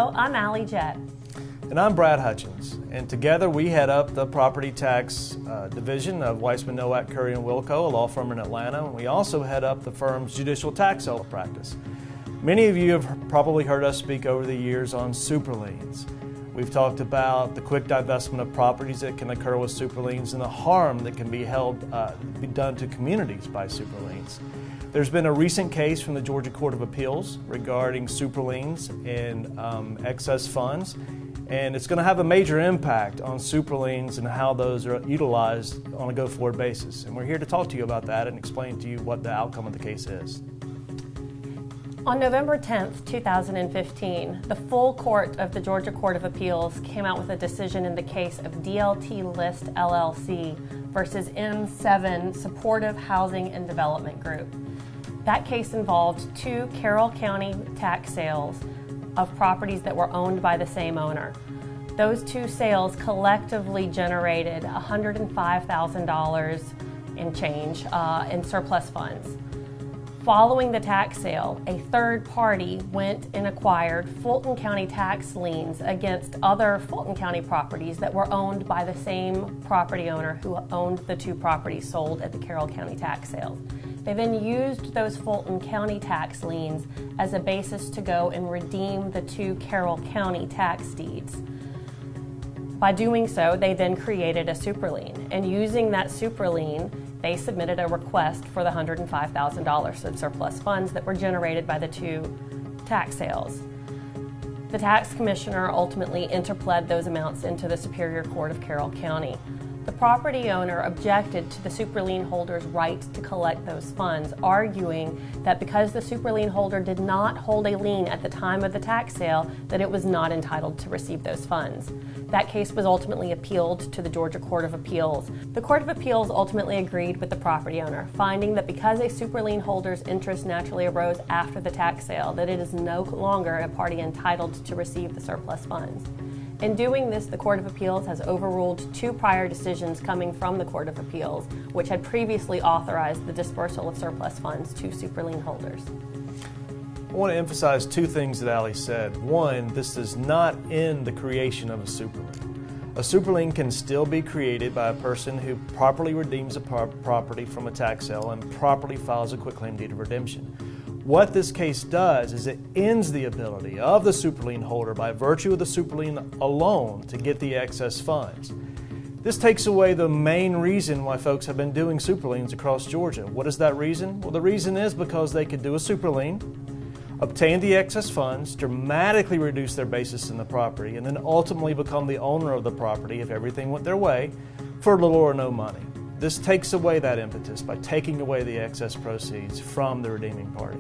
Hello, I'm Allie Jett. And I'm Brad Hutchins, and together we head up the property tax division of Weissman, Nowack, Curry & Wilco, a law firm in Atlanta. We also head up the firm's judicial tax sale practice. Many of you have probably heard us speak over the years on super liens. We've talked about the quick divestment of properties that can occur with super liens and the harm that can be done to communities by super liens. There's been a recent case from the Georgia Court of Appeals regarding super liens and excess funds, and it's going to have a major impact on super liens and how those are utilized on a go-forward basis. And we're here to talk to you about that and explain to you what the outcome of the case is. On November 10th, 2015, the full court of the Georgia Court of Appeals came out with a decision in the case of DLT List LLC versus M7 Supportive Housing and Development Group. That case involved two Carroll County tax sales of properties that were owned by the same owner. Those two sales collectively generated $105,000 in change in surplus funds. Following the tax sale, a third party went and acquired Fulton County tax liens against other Fulton County properties that were owned by the same property owner who owned the two properties sold at the Carroll County tax sales. They then used those Fulton County tax liens as a basis to go and redeem the two Carroll County tax deeds. By doing so, they then created a super lien, and using that super lien, they submitted a request for the $105,000 of surplus funds that were generated by the two tax sales. The tax commissioner ultimately interpled those amounts into the Superior Court of Carroll County. The property owner objected to the super lien holder's right to collect those funds, arguing that because the super lien holder did not hold a lien at the time of the tax sale, that it was not entitled to receive those funds. That case was ultimately appealed to the Georgia Court of Appeals. The Court of Appeals ultimately agreed with the property owner, finding that because a super lien holder's interest naturally arose after the tax sale, that it is no longer a party entitled to receive the surplus funds. In doing this, the Court of Appeals has overruled two prior decisions coming from the Court of Appeals, which had previously authorized the dispersal of surplus funds to super lien holders. I want to emphasize two things that Allie said. One, this does not end the creation of a super lien. A super lien can still be created by a person who properly redeems a property from a tax sale and properly files a quitclaim deed of redemption. What this case does is it ends the ability of the super lien holder by virtue of the super lien alone to get the excess funds. This takes away the main reason why folks have been doing super liens across Georgia. What is that reason? Well, the reason is because they could do a super lien, obtain the excess funds, dramatically reduce their basis in the property, and then ultimately become the owner of the property if everything went their way for little or no money. This takes away that impetus by taking away the excess proceeds from the redeeming party.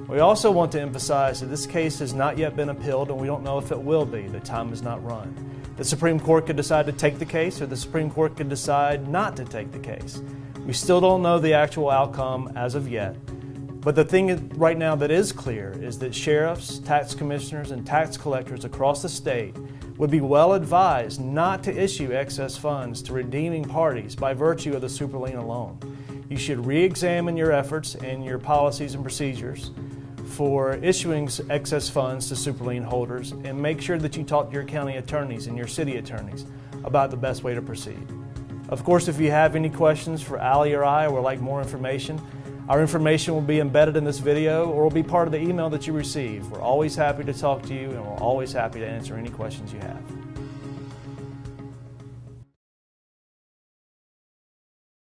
We also want to emphasize that this case has not yet been appealed, and we don't know if it will be. The time is not run. The Supreme Court could decide to take the case, or the Supreme Court could decide not to take the case. We still don't know the actual outcome as of yet. But the thing right now that is clear is that sheriffs, tax commissioners, and tax collectors across the state would be well advised not to issue excess funds to redeeming parties by virtue of the super lien alone. You should re-examine your efforts and your policies and procedures for issuing excess funds to super lien holders, and make sure that you talk to your county attorneys and your city attorneys about the best way to proceed. Of course, if you have any questions for Allie or I, or would like more information, our information will be embedded in this video or will be part of the email that you receive. We're always happy to talk to you, and we're always happy to answer any questions you have.